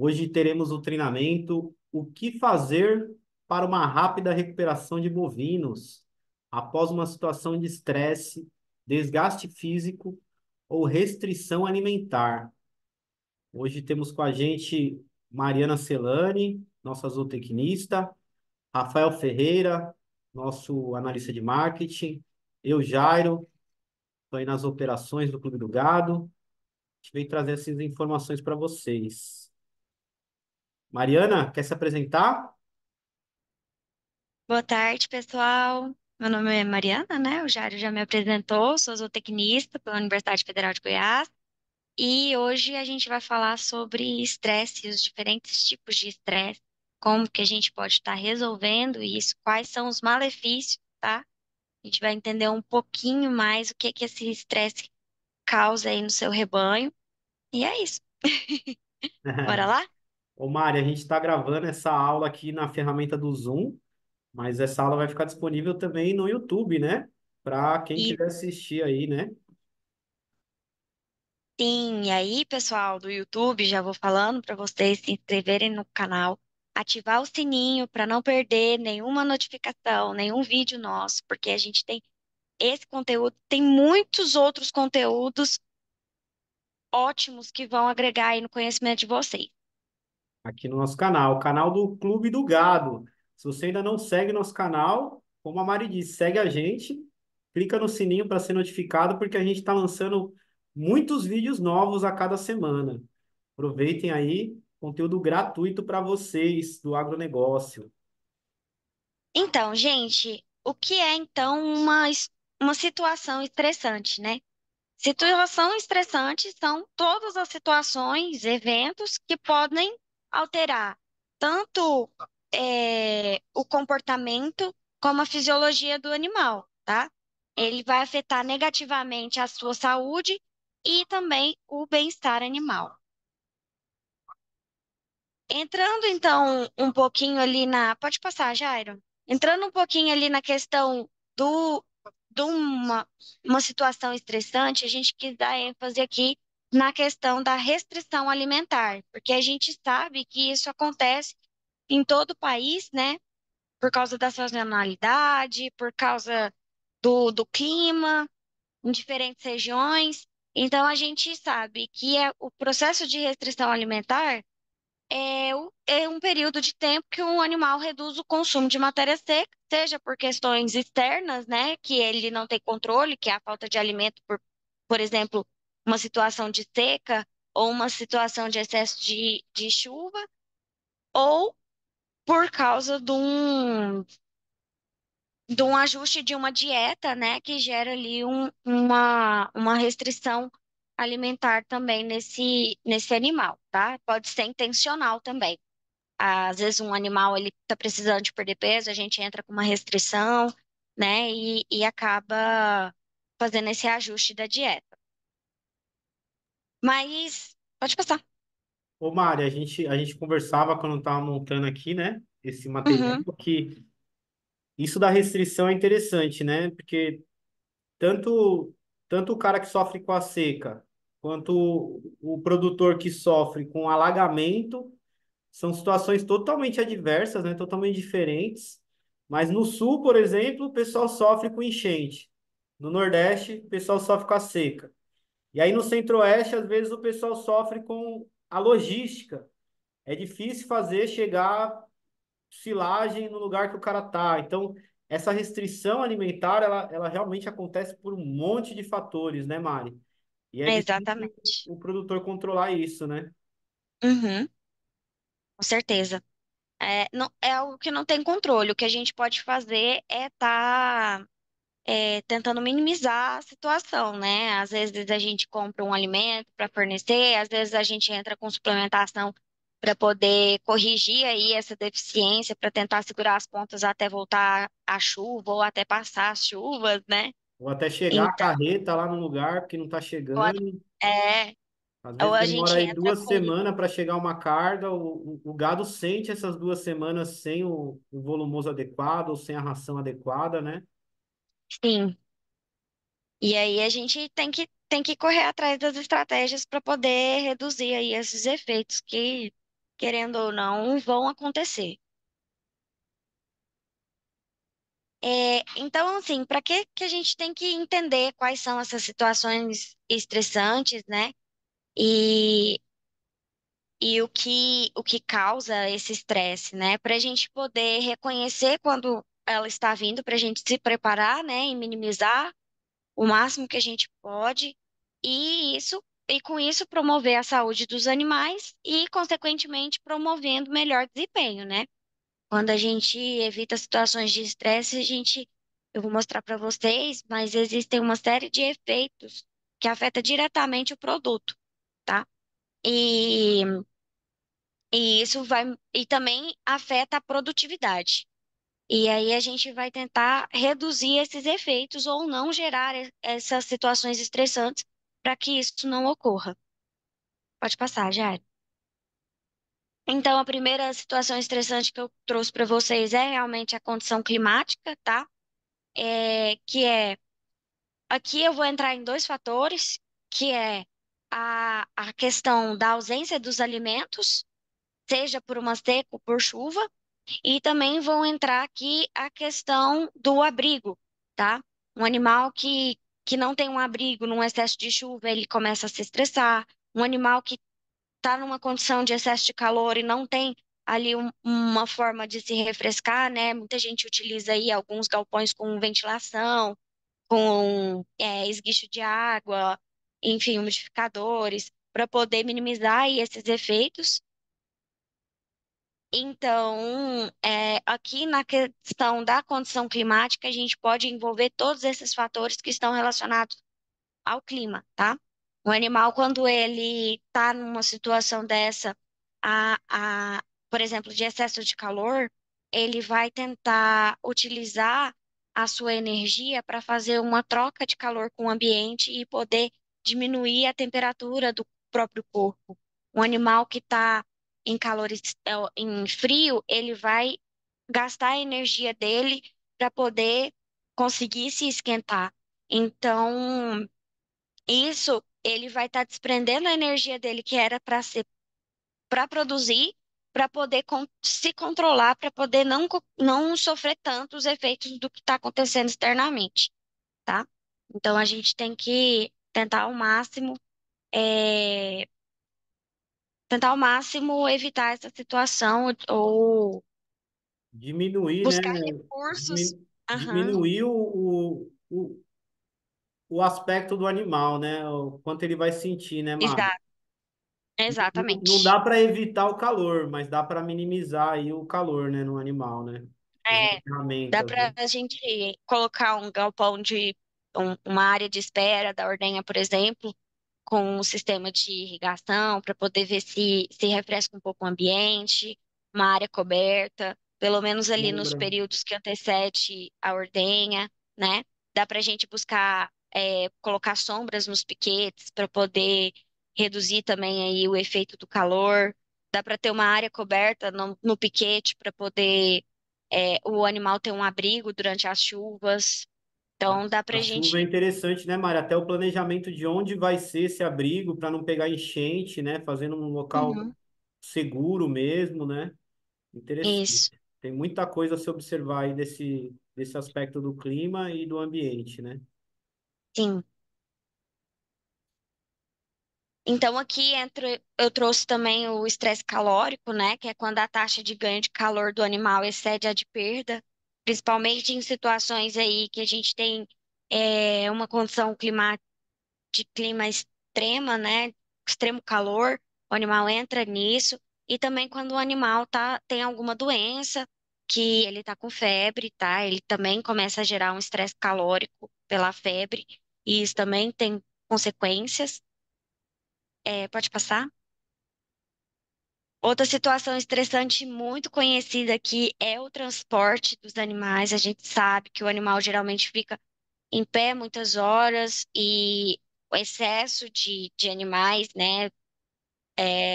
Hoje teremos o treinamento O que fazer para uma rápida recuperação de bovinos após uma situação de estresse, desgaste físico ou restrição alimentar. Hoje temos com a gente Mariana Celani, nossa zootecnista, Rafael Ferreira, nosso analista de marketing, eu, Jairo, estou aí nas operações do Clube do Gado. A gente veio trazer essas informações para vocês. Mariana, quer se apresentar? Boa tarde, pessoal. Meu nome é Mariana, né? O Jário já me apresentou, sou zootecnista pela Universidade Federal de Goiás. E hoje a gente vai falar sobre estresse, os diferentes tipos de estresse, como que a gente pode estar resolvendo isso, quais são os malefícios, tá? A gente vai entender um pouquinho mais o que que esse estresse causa aí no seu rebanho. E é isso. Bora lá? Ô, Mari, a gente está gravando essa aula aqui na ferramenta do Zoom, mas essa aula vai ficar disponível também no YouTube, né? Para quem E quiser assistir aí, né? sim, e aí, pessoal do YouTube, já vou falando para vocês se inscreverem no canal, ativar o sininho para não perder nenhuma notificação, nenhum vídeo nosso, porque a gente tem esse conteúdo, tem muitos outros conteúdos ótimos que vão agregar aí no conhecimento de vocês. Aqui no nosso canal, o canal do Clube do Gado. Se você ainda não segue nosso canal, como a Mari disse, segue a gente, clica no sininho para ser notificado, porque a gente está lançando muitos vídeos novos a cada semana. Aproveitem aí, conteúdo gratuito para vocês do agronegócio. Então, gente, o que é então uma situação estressante, né? Situação estressante são todas as situações, eventos que podem alterar tanto o comportamento como a fisiologia do animal, tá? Ele vai afetar negativamente a sua saúde e também o bem-estar animal. Entrando então um pouquinho ali na. Pode passar, Jairo. Entrando um pouquinho ali na questão do, de uma situação estressante, a gente quis dar ênfase aqui na questão da restrição alimentar, porque a gente sabe que isso acontece em todo o país, né? Por causa da sazonalidade, por causa do clima, em diferentes regiões. Então, a gente sabe que o processo de restrição alimentar é um período de tempo que um animal reduz o consumo de matéria seca, seja por questões externas, né, que ele não tem controle, que é a falta de alimento, por exemplo, uma situação de seca ou uma situação de excesso de chuva, ou por causa de um ajuste de uma dieta, né, que gera ali uma restrição alimentar também nesse animal, tá? Pode ser intencional também. Às vezes um animal ele está precisando de perder peso, a gente entra com uma restrição, né? E acaba fazendo esse ajuste da dieta. Mas pode passar. Ô, Mari, a gente conversava quando estava montando aqui, né? Esse material, Uhum, que isso da restrição é interessante, né? Porque tanto, tanto o cara que sofre com a seca, quanto o produtor que sofre com alagamento, são situações totalmente adversas, né? Totalmente diferentes. Mas no sul, por exemplo, o pessoal sofre com enchente. No Nordeste, o pessoal sofre com a seca. E aí no Centro-Oeste, às vezes, o pessoal sofre com a logística. É difícil fazer chegar silagem no lugar que o cara tá. Então, essa restrição alimentar, ela realmente acontece por um monte de fatores, né, Mari? E é difícil exatamente. o produtor controlar isso, né? Uhum, com certeza. É algo que não tem controle. O que a gente pode fazer é estar tentando minimizar a situação, né? Às vezes a gente compra um alimento para fornecer, às vezes a gente entra com suplementação para poder corrigir aí essa deficiência, para tentar segurar as pontas até voltar a chuva ou até passar as chuvas, né? Ou até chegar a Então, carreta lá no lugar porque não tá ou a, chegando. é, Às ou vezes a demora gente aí entra duas com, semanas para chegar uma carga. O gado sente essas 2 semanas sem o volumoso adequado ou sem a ração adequada, né? sim. E aí a gente tem que correr atrás das estratégias para poder reduzir aí esses efeitos querendo ou não, vão acontecer. Então, assim, para que a gente tem que entender quais são essas situações estressantes, né? E, e o que causa esse estresse, né? Para a gente poder reconhecer quando ela está vindo, para a gente se preparar, né? E minimizar o máximo que a gente pode, e com isso promover a saúde dos animais e, consequentemente, promovendo melhor desempenho, né? Quando a gente evita situações de estresse, eu vou mostrar para vocês, mas existem uma série de efeitos que afeta diretamente o produto, tá? E, e isso vai, e também afeta a produtividade. E aí a gente vai tentar reduzir esses efeitos ou não gerar essas situações estressantes para que isso não ocorra. Pode passar, Jair. Então, a primeira situação estressante que eu trouxe para vocês é realmente a condição climática, tá? Que é, aqui eu vou entrar em dois fatores, que é a questão da ausência dos alimentos, seja por uma seca ou por chuva, e também vão entrar aqui a questão do abrigo, tá? Um animal que não tem um abrigo num excesso de chuva, ele começa a se estressar. Um animal que está numa condição de excesso de calor e não tem ali uma forma de se refrescar, né? Muita gente utiliza aí alguns galpões com ventilação, com esguicho de água, enfim, umidificadores, para poder minimizar aí esses efeitos. Então, aqui na questão da condição climática, a gente pode envolver todos esses fatores que estão relacionados ao clima, tá? O animal, quando ele está numa situação dessa, a, a, por exemplo, de excesso de calor, ele vai tentar utilizar a sua energia para fazer uma troca de calor com o ambiente e poder diminuir a temperatura do próprio corpo. Um animal que está em calor, em frio, ele vai gastar a energia dele para poder conseguir se esquentar. Então, isso ele vai estar desprendendo a energia dele que era para produzir, para poder se controlar, para poder não sofrer tanto os efeitos do que está acontecendo externamente, tá? Então a gente tem que é, tentar ao máximo evitar essa situação ou Diminuir, né? buscar recursos. Aham, Diminuir o aspecto do animal, né? O quanto ele vai sentir, né, Mara? exato, Não exatamente. dá para evitar o calor, mas dá para minimizar aí o calor, né, no animal, né? Usando É, dá ferramentas, para né? a gente colocar um galpão uma área de espera da ordenha, por exemplo, com um sistema de irrigação para poder ver se refresca um pouco o ambiente, uma área coberta, pelo menos ali nos Sombra. períodos que antecede a ordenha, né? Dá para a gente buscar colocar sombras nos piquetes para poder reduzir também aí o efeito do calor. Dá para ter uma área coberta no piquete para poder o animal ter um abrigo durante as chuvas. Então dá A para a chuva é gente. interessante, né, Mara? Até o planejamento de onde vai ser esse abrigo para não pegar enchente, né? Fazendo um local Uhum, seguro mesmo, né? Interessante. isso. Tem muita coisa a se observar aí desse aspecto do clima e do ambiente, né? Sim. Então, aqui eu trouxe também o estresse calórico, né? Que é quando a taxa de ganho de calor do animal excede a de perda, principalmente em situações aí que a gente tem uma condição de clima extrema, né? Extremo calor, o animal entra nisso. E também quando o animal tem alguma doença, que ele tá com febre, tá? Ele também começa a gerar um estresse calórico pela febre, e isso também tem consequências. Pode passar? Outra situação estressante muito conhecida aqui é o transporte dos animais. A gente sabe que o animal geralmente fica em pé muitas horas e o excesso de animais, né,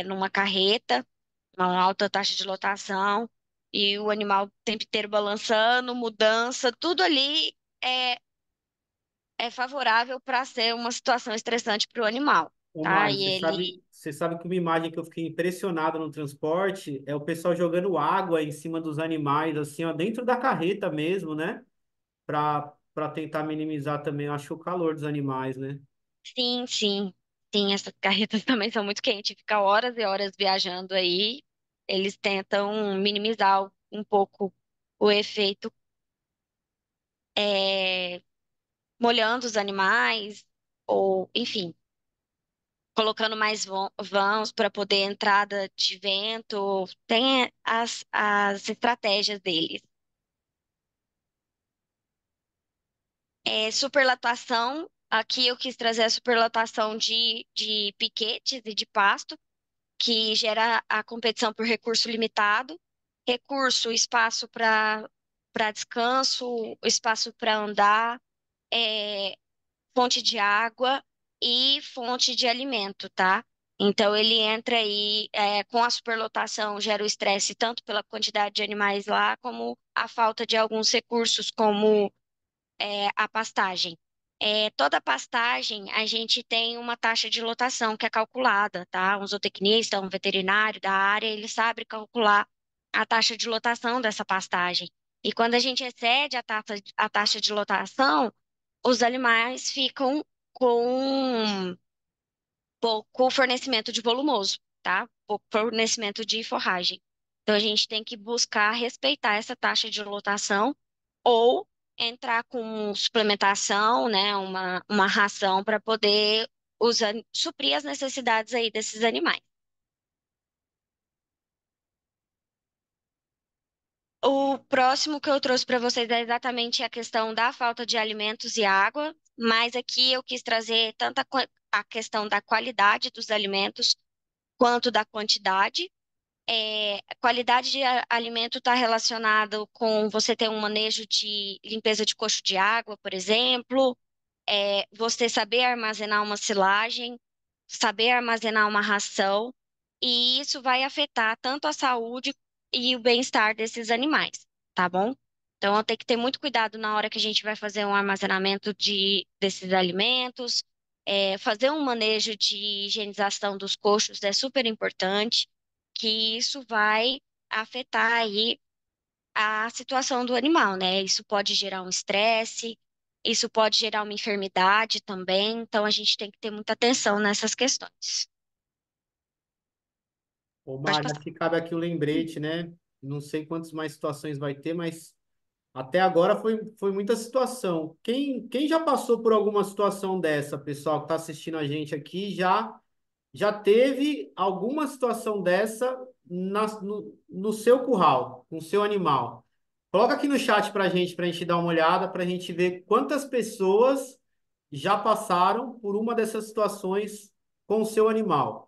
numa carreta, uma alta taxa de lotação e o animal o tempo inteiro balançando, mudança, tudo ali é, é favorável para ser uma situação estressante para o animal, Ô, tá? Mari, E você ele, sabe, você sabe que uma imagem que eu fiquei impressionado no transporte é o pessoal jogando água em cima dos animais, assim, ó, dentro da carreta mesmo, né? Para tentar minimizar também, eu acho, o calor dos animais, né? Sim, sim. Sim, essas carretas também são muito quentes. Ficar horas e horas viajando aí, eles tentam minimizar um pouco o efeito, é, molhando os animais, ou, enfim, colocando mais vãos para poder entrada de vento. Tem as estratégias deles. Superlotação, aqui eu quis trazer a superlotação de piquetes e de pasto, que gera a competição por recurso limitado, recurso, espaço para descanso, espaço para andar, é, fonte de água e fonte de alimento, tá? Então ele entra aí com a superlotação, gera o estresse tanto pela quantidade de animais lá, como a falta de alguns recursos, como a pastagem. Toda pastagem, a gente tem uma taxa de lotação que é calculada, tá? Um zootecnista, um veterinário da área, ele sabe calcular a taxa de lotação dessa pastagem. E quando a gente excede a taxa de lotação, os animais ficam com pouco fornecimento de volumoso, tá? Pouco fornecimento de forragem. Então, a gente tem que buscar respeitar essa taxa de lotação ou entrar com suplementação, né? Uma ração para poder suprir as necessidades aí desses animais. O próximo que eu trouxe para vocês é exatamente a questão da falta de alimentos e água, mas aqui eu quis trazer tanto a questão da qualidade dos alimentos quanto da quantidade. A qualidade de alimento está relacionado com você ter um manejo de limpeza de coxo de água, por exemplo, você saber armazenar uma silagem, saber armazenar uma ração, e isso vai afetar tanto a saúde e o bem-estar desses animais, tá bom? Então, tem que ter muito cuidado na hora que a gente vai fazer um armazenamento desses alimentos, fazer um manejo de higienização dos coxos é super importante, que isso vai afetar aí a situação do animal, né? Isso pode gerar um estresse, isso pode gerar uma enfermidade também, então a gente tem que ter muita atenção nessas questões. Ô, Pode Mari, passar. acho que cabe aqui o lembrete, né? Não sei quantas mais situações vai ter, mas até agora foi muita situação. Quem já passou por alguma situação dessa, pessoal que está assistindo a gente aqui, já teve alguma situação dessa no seu curral, com o seu animal? Coloca aqui no chat para a gente dar uma olhada, para a gente ver quantas pessoas já passaram por uma dessas situações com o seu animal.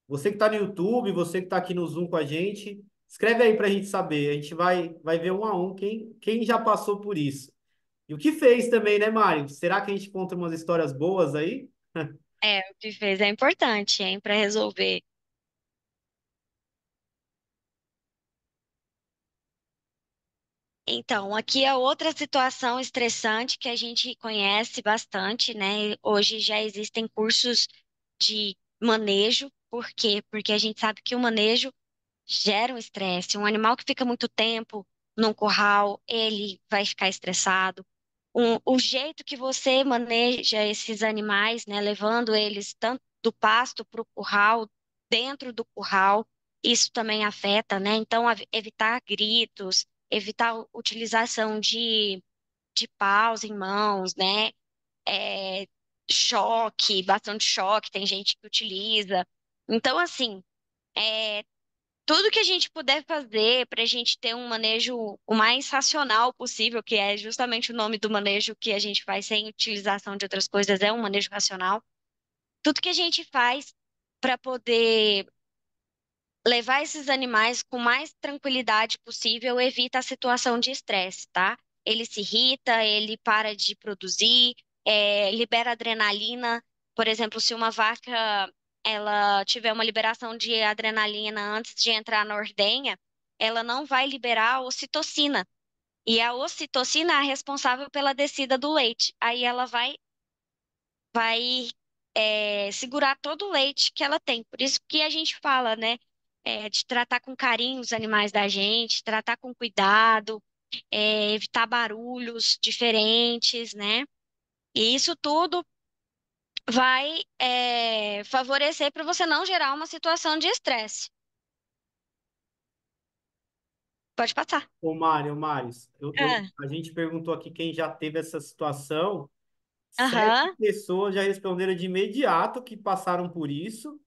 Você que está no YouTube, você que está aqui no Zoom com a gente, escreve aí para a gente saber. A gente vai ver um a um quem já passou por isso. E o que fez também, né, Mário? Será que a gente conta umas histórias boas aí? O que fez é importante, hein, para resolver. Então, aqui é outra situação estressante que a gente conhece bastante, né? Hoje já existem cursos de manejo. Por quê? Porque a gente sabe que o manejo gera um estresse. Um animal que fica muito tempo num curral, ele vai ficar estressado. O jeito que você maneja esses animais, né, levando eles tanto do pasto para o curral, dentro do curral, isso também afeta, né? Então, evitar gritos, evitar a utilização de paus em mãos, né? É, choque, bastão de choque, tem gente que utiliza. Então, assim, é, tudo que a gente puder fazer para a gente ter um manejo o mais racional possível, que é justamente o nome do manejo que a gente faz sem utilização de outras coisas, é um manejo racional. Tudo que a gente faz para poder levar esses animais com mais tranquilidade possível evita a situação de estresse, tá? Ele se irrita, ele para de produzir, libera adrenalina. Por exemplo, se uma vaca ela tiver uma liberação de adrenalina antes de entrar na ordenha, ela não vai liberar a ocitocina. E a ocitocina é a responsável pela descida do leite. Aí ela vai segurar todo o leite que ela tem. Por isso que a gente fala, né, de tratar com carinho os animais da gente, tratar com cuidado, evitar barulhos diferentes, né? E isso tudo vai, favorecer para você não gerar uma situação de estresse. Pode passar. Ô, Mário, a gente perguntou aqui quem já teve essa situação. Sete Aham, pessoas já responderam de imediato que passaram por isso.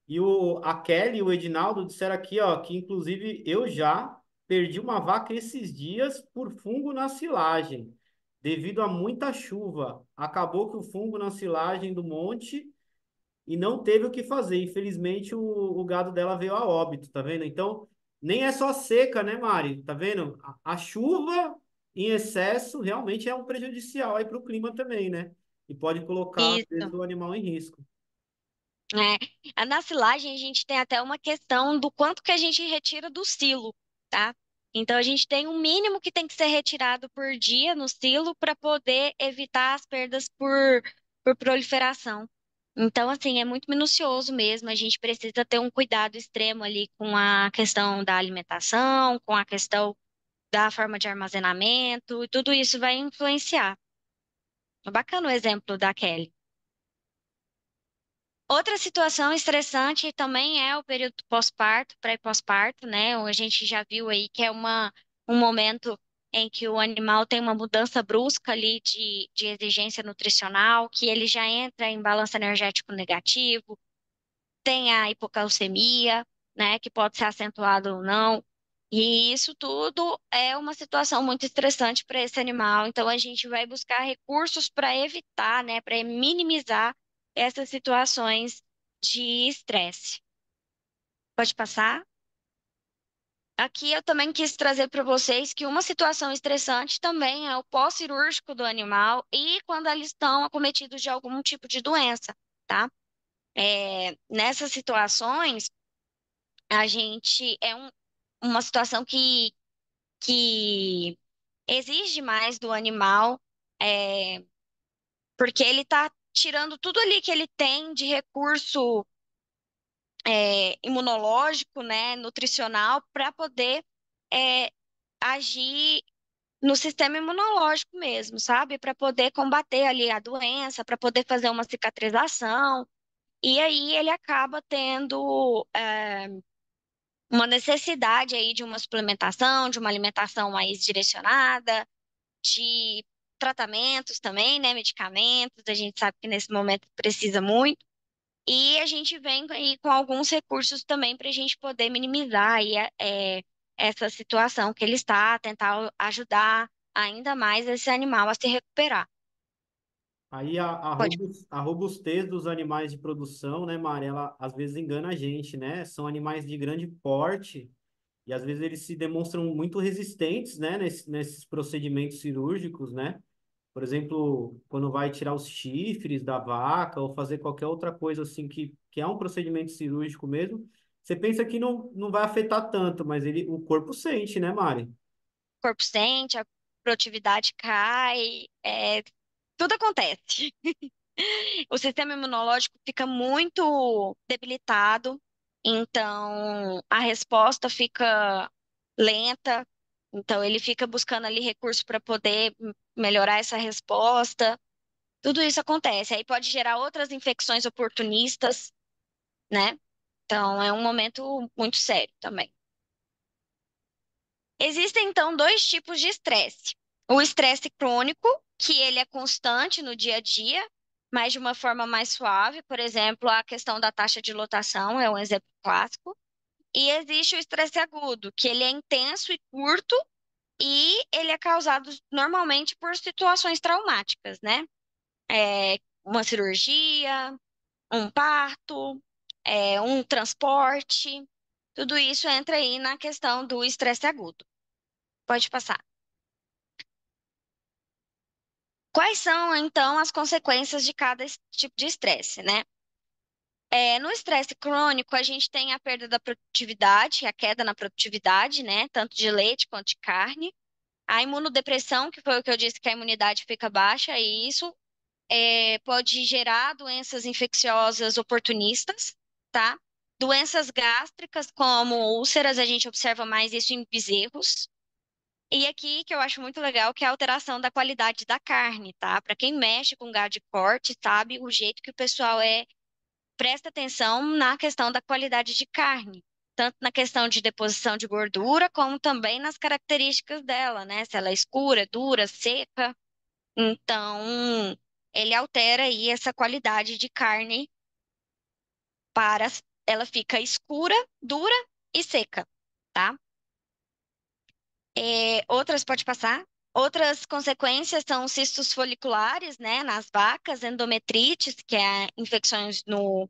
E a Kelly e o Edinaldo disseram aqui, ó, que inclusive eu já perdi uma vaca esses dias por fungo na silagem, devido a muita chuva. Acabou que o fungo na silagem do monte e não teve o que fazer. Infelizmente, o gado dela veio a óbito, tá vendo? Então, nem é só seca, né, Mari? Tá vendo? A chuva em excesso realmente é um prejudicial aí para o clima também, né? E pode colocar, às vezes, isso. o animal em risco. Na silagem, a gente tem até uma questão do quanto que a gente retira do silo, tá? Então, a gente tem um mínimo que tem que ser retirado por dia no silo para poder evitar as perdas por proliferação. Então, assim, é muito minucioso mesmo. A gente precisa ter um cuidado extremo ali com a questão da alimentação, com a questão da forma de armazenamento, e tudo isso vai influenciar. Bacana o exemplo da Kelly. Outra situação estressante também é o período pós-parto, pré e pós-parto, né? A gente já viu aí que é um momento em que o animal tem uma mudança brusca ali de exigência nutricional, que ele já entra em balanço energético negativo, tem a hipocalcemia, né? Que pode ser acentuado ou não. E isso tudo é uma situação muito estressante para esse animal. Então, a gente vai buscar recursos para evitar, né, para minimizar essas situações de estresse. Pode passar? Aqui eu também quis trazer para vocês que uma situação estressante também é o pós-cirúrgico do animal e quando eles estão acometidos de algum tipo de doença, tá? Nessas situações, a gente uma situação que exige mais do animal, é, porque ele está tirando tudo ali que ele tem de recurso imunológico, né, nutricional, para poder é, agir no sistema imunológico mesmo, sabe? Para poder combater ali a doença, para poder fazer uma cicatrização. E aí ele acaba tendo uma necessidade aí de uma suplementação, de uma alimentação mais direcionada, de tratamentos também, né? Medicamentos, a gente sabe que nesse momento precisa muito. E a gente vem aí com alguns recursos também para a gente poder minimizar aí, essa situação que ele está, tentar ajudar ainda mais esse animal a se recuperar. Aí Pode. a robustez dos animais de produção, né, Mari, ela às vezes engana a gente, né? São animais de grande porte e às vezes eles se demonstram muito resistentes, né, nesses procedimentos cirúrgicos, né? Por exemplo, quando vai tirar os chifres da vaca ou fazer qualquer outra coisa assim que é um procedimento cirúrgico mesmo, você pensa que não vai afetar tanto, mas o corpo sente, né, Mari? O corpo sente, a produtividade cai, tudo acontece. O sistema imunológico fica muito debilitado, então a resposta fica lenta, então ele fica buscando ali recurso para poder melhorar essa resposta. Tudo isso acontece. Aí pode gerar outras infecções oportunistas, né? Então é um momento muito sério também. Existem então dois tipos de estresse. O estresse crônico, que ele é constante no dia a dia, mas de uma forma mais suave, por exemplo, a questão da taxa de lotação é um exemplo clássico. E existe o estresse agudo, que ele é intenso e curto e ele é causado normalmente por situações traumáticas, né? Uma cirurgia, um parto, um transporte, tudo isso entra aí na questão do estresse agudo. Pode passar. Quais são, então, as consequências de cada tipo de estresse, né? No estresse crônico, a gente tem a perda da produtividade, a queda na produtividade, né? Tanto de leite quanto de carne. A imunodepressão, que foi o que eu disse que a imunidade fica baixa, e isso pode gerar doenças infecciosas oportunistas, tá? Doenças gástricas, como úlceras, a gente observa mais isso em bezerros. E aqui que eu acho muito legal, que é a alteração da qualidade da carne, tá? Para quem mexe com gado de corte, sabe o jeito que o pessoal presta atenção na questão da qualidade de carne, tanto na questão de deposição de gordura, como também nas características dela, né? Se ela é escura, dura, seca. Então, ele altera aí essa qualidade de carne para ela fica escura, dura e seca, tá? Outras pode passar. Outras consequências são cistos foliculares, né, nas vacas, endometrites, que é infecções no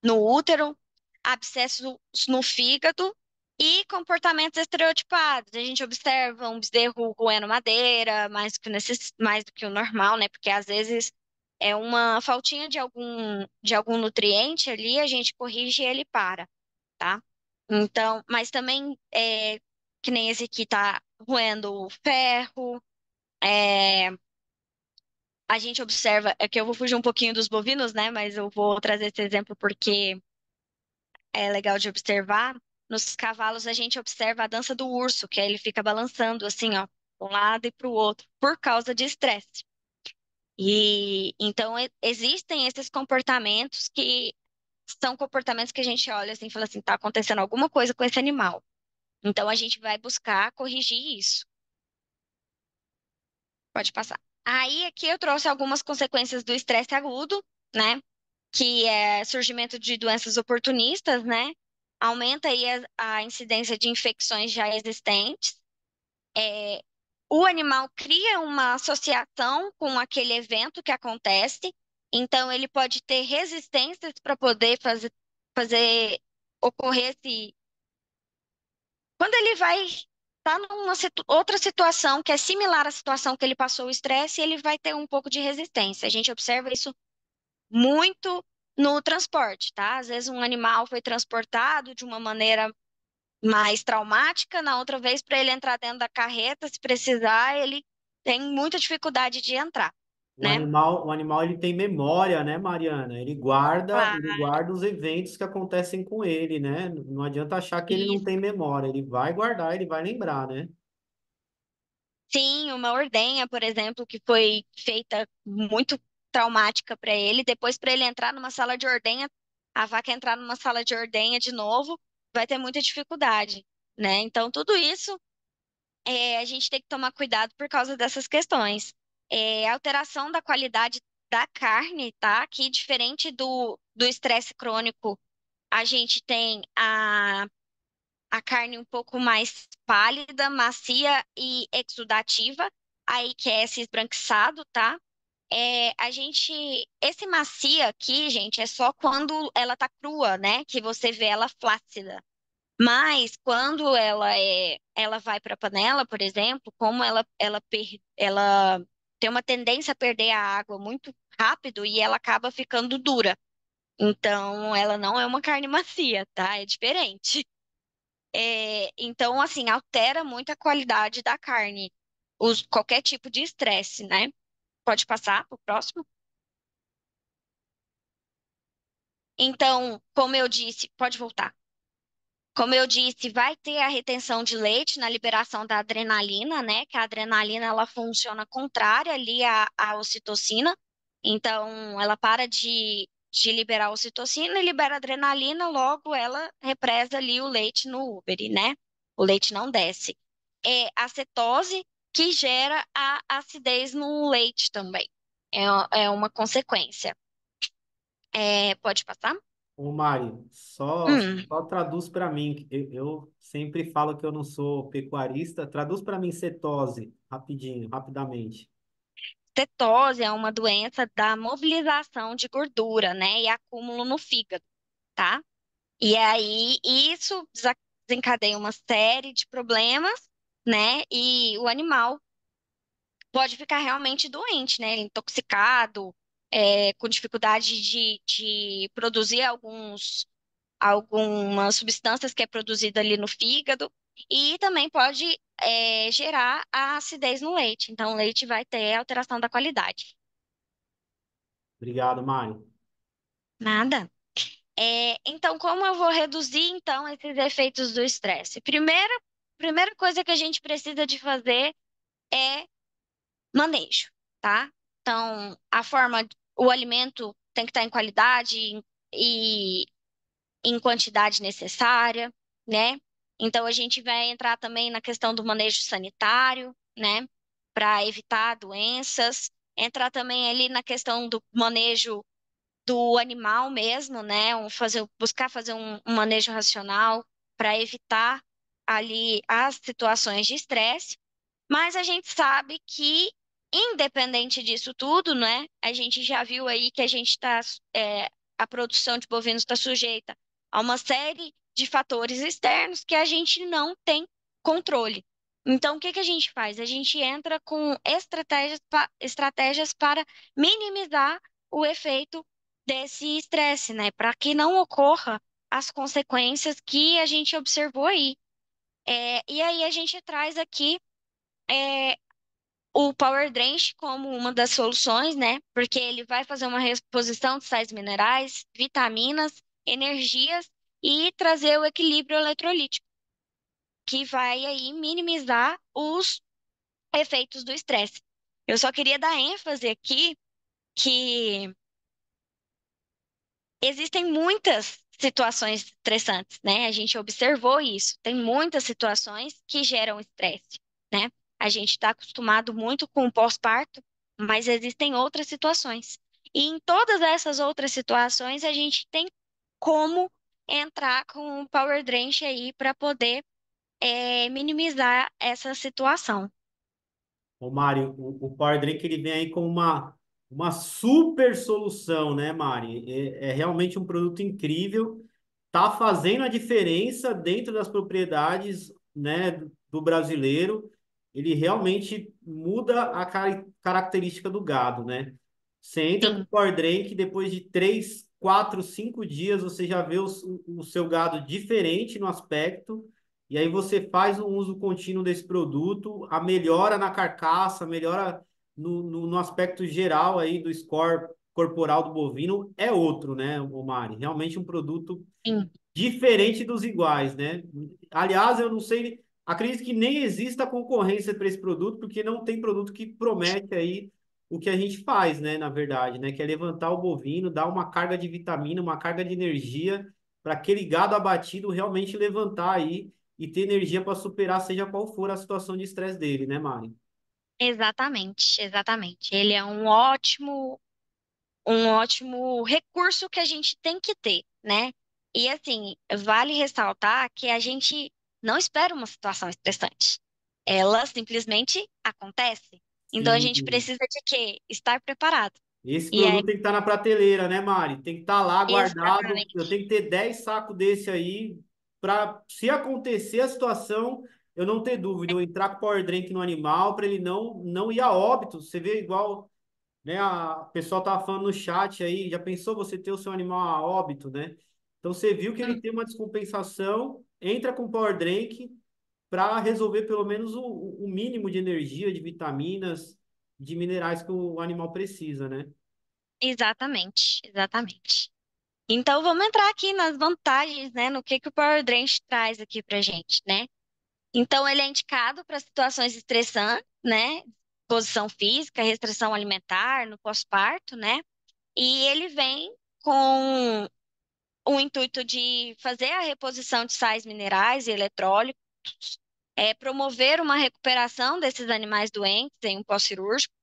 útero, abscessos no fígado e comportamentos estereotipados. A gente observa um bezerro roendo madeira, mais do que o normal, né, porque às vezes é uma faltinha de algum nutriente ali, a gente corrige e ele para, tá? Então, mas também que nem esse aqui tá roendo ferro, é, a gente observa, é que eu vou fugir um pouquinho dos bovinos, né? Mas eu vou trazer esse exemplo porque é legal de observar. Nos cavalos a gente observa a dança do urso, que aí ele fica balançando assim, ó, para um lado e para o outro, por causa de estresse. E então existem esses comportamentos que são comportamentos que a gente olha assim e fala assim, tá acontecendo alguma coisa com esse animal. Então a gente vai buscar corrigir isso. Pode passar. Aí aqui eu trouxe algumas consequências do estresse agudo, né? Que é surgimento de doenças oportunistas, né? Aumenta aí a incidência de infecções já existentes. É, o animal cria uma associação com aquele evento que acontece, então ele pode ter resistências para poder fazer ocorrer esse. Quando ele vai estar numa outra situação que é similar à situação que ele passou o estresse, ele vai ter um pouco de resistência. A gente observa isso muito no transporte, tá? Às vezes um animal foi transportado de uma maneira mais traumática, na outra vez, para ele entrar dentro da carreta, se precisar, ele tem muita dificuldade de entrar, né? O animal ele tem memória, né, Mariana? Ele Claro. guarda os eventos que acontecem com ele, né? Não adianta achar que ele não Isso. tem memória, ele vai guardar, ele vai lembrar, né? Sim, uma ordenha, por exemplo, que foi feita muito traumática para ele, depois para ele entrar numa sala de ordenha, a vaca entrar numa sala de ordenha de novo, vai ter muita dificuldade, né? Então, tudo isso a gente tem que tomar cuidado por causa dessas questões. Alteração da qualidade da carne, tá? Que diferente do estresse crônico, a gente tem a carne um pouco mais pálida, macia e exudativa, aí que é esse esbranquiçado, tá? Esse macia aqui, gente, é só quando ela tá crua, né? Que você vê ela flácida. Mas quando ela vai para a panela, por exemplo, como ela tem uma tendência a perder a água muito rápido e ela acaba ficando dura. Então, ela não é uma carne macia, tá? É diferente. Então, assim, altera muito a qualidade da carne, qualquer tipo de estresse, né? Pode passar para o próximo? Então, como eu disse, pode voltar. Como eu disse, vai ter a retenção de leite na liberação da adrenalina, né? Que a adrenalina ela funciona contrária ali à ocitocina. Então, ela para de liberar a ocitocina e libera a adrenalina, logo ela represa ali o leite no úbere, né? O leite não desce. É a cetose que gera a acidez no leite também. É, é uma consequência. Pode passar? Ô, Mari, Hum. só traduz para mim. Eu sempre falo que eu não sou pecuarista. Traduz para mim cetose, rapidinho, rapidamente. Cetose é uma doença da mobilização de gordura, né, e acúmulo no fígado, tá? E aí isso desencadeia uma série de problemas, né? E o animal pode ficar realmente doente, né? Intoxicado, com dificuldade de produzir algumas substâncias que é produzida ali no fígado, e também pode gerar a acidez no leite. Então, o leite vai ter alteração da qualidade. Obrigado, Mari. Nada. Então, como eu vou reduzir então esses efeitos do estresse? Primeira coisa que a gente precisa de fazer é manejo, tá? Então, o alimento tem que estar em qualidade e em quantidade necessária, né? Então, a gente vai entrar também na questão do manejo sanitário, né? Para evitar doenças. Entrar também ali na questão do manejo do animal mesmo, né? Buscar fazer um manejo racional para evitar ali as situações de estresse. Mas a gente sabe que, independente disso tudo, né? A gente já viu aí que a produção de bovinos está sujeita a uma série de fatores externos que a gente não tem controle. Então, o que que a gente faz? A gente entra com estratégias para minimizar o efeito desse estresse, né? Para que não ocorra as consequências que a gente observou aí. E aí a gente traz aqui é, o Power Drench como uma das soluções, né? Porque ele vai fazer uma reposição de sais minerais, vitaminas, energias e trazer o equilíbrio eletrolítico, que vai aí minimizar os efeitos do estresse. Eu só queria dar ênfase aqui que existem muitas situações estressantes, né? A gente observou isso. Tem muitas situações que geram estresse, né? A gente está acostumado muito com o pós-parto, mas existem outras situações. E em todas essas outras situações, a gente tem como entrar com o Power Drench aí para poder minimizar essa situação. Ô, Mari, o Power Drink ele vem aí como uma super solução, né, Mari? É realmente um produto incrível, tá fazendo a diferença dentro das propriedades, né, do brasileiro. Ele realmente muda a característica do gado, né? Você entra com o Sim, Power Drink, depois de 3, 4, 5 dias, você já vê o seu gado diferente no aspecto. E aí você faz um uso contínuo desse produto, a melhora na carcaça, a melhora no aspecto geral aí do score corporal do bovino é outro, né, o Mari? Realmente um produto sim, diferente dos iguais, né? Aliás, eu não sei, acredito que nem exista concorrência para esse produto, porque não tem produto que promete aí o que a gente faz, né, na verdade, né, que é levantar o bovino, dar uma carga de vitamina, uma carga de energia para aquele gado abatido realmente levantar aí e ter energia para superar seja qual for a situação de estresse dele, né, Mari? exatamente, exatamente. Ele é um ótimo recurso que a gente tem que ter, né? E assim, vale ressaltar que a gente não espera uma situação estressante. Ela simplesmente acontece. Então a gente Sim. precisa de quê? Estar preparado. Esse E aí, produto tem que estar na prateleira, né, Mari? Tem que estar lá guardado. Eu exatamente, tenho que ter 10 sacos desse aí para, se acontecer a situação, eu não ter dúvida. Eu entrar com Power Drink no animal para ele não ir a óbito. Você vê igual, né? A pessoa tava falando no chat aí. Já pensou você ter o seu animal a óbito, né? Então você viu que ele hum, tem uma descompensação. Entra com Power Drink para resolver pelo menos o mínimo de energia, de vitaminas, de minerais que o animal precisa, né? exatamente, exatamente. Então vamos entrar aqui nas vantagens, né? No que o Power Drench traz aqui pra gente, né? Então, ele é indicado para situações estressantes, né? Posição física, restrição alimentar, no pós-parto, né? E ele vem com o intuito de fazer a reposição de sais minerais e eletrólitos, promover uma recuperação desses animais doentes em um pós-cirúrgico,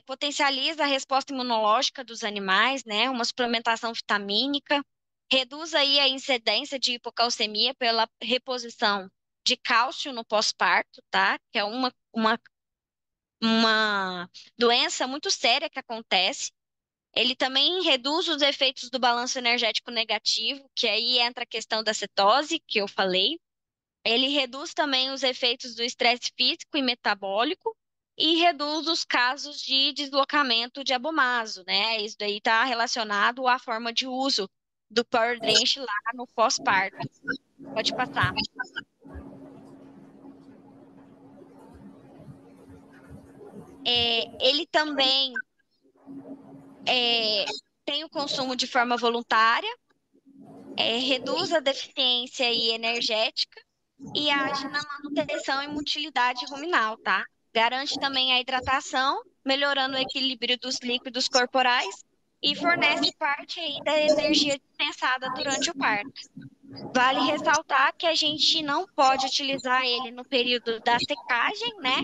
potencializa a resposta imunológica dos animais, né? Uma suplementação vitamínica, reduz aí a incidência de hipocalcemia pela reposição de cálcio no pós-parto, tá? Que é uma doença muito séria que acontece. Ele também reduz os efeitos do balanço energético negativo, que aí entra a questão da cetose, que eu falei. Ele reduz também os efeitos do estresse físico e metabólico e reduz os casos de deslocamento de abomaso, né? Isso daí está relacionado à forma de uso do Power Drench lá no pós-parto. Pode passar. Ele também é, tem o consumo de forma voluntária, reduz a deficiência e energética e age na manutenção e motilidade ruminal, tá? Garante também a hidratação, melhorando o equilíbrio dos líquidos corporais e fornece parte aí da energia dispensada durante o parto. Vale ressaltar que a gente não pode utilizar ele no período da secagem, né?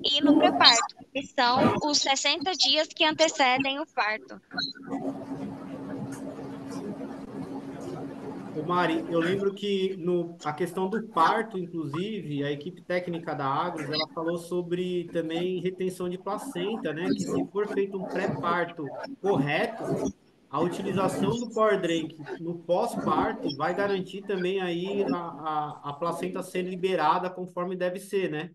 E no pré-parto, que são os 60 dias que antecedem o parto. Ô Mari, eu lembro que no, a questão do parto, inclusive, a equipe técnica da Agros, ela falou sobre também retenção de placenta, né? Que se for feito um pré-parto correto, a utilização do Power Drink no pós-parto vai garantir também aí a placenta ser liberada conforme deve ser, né?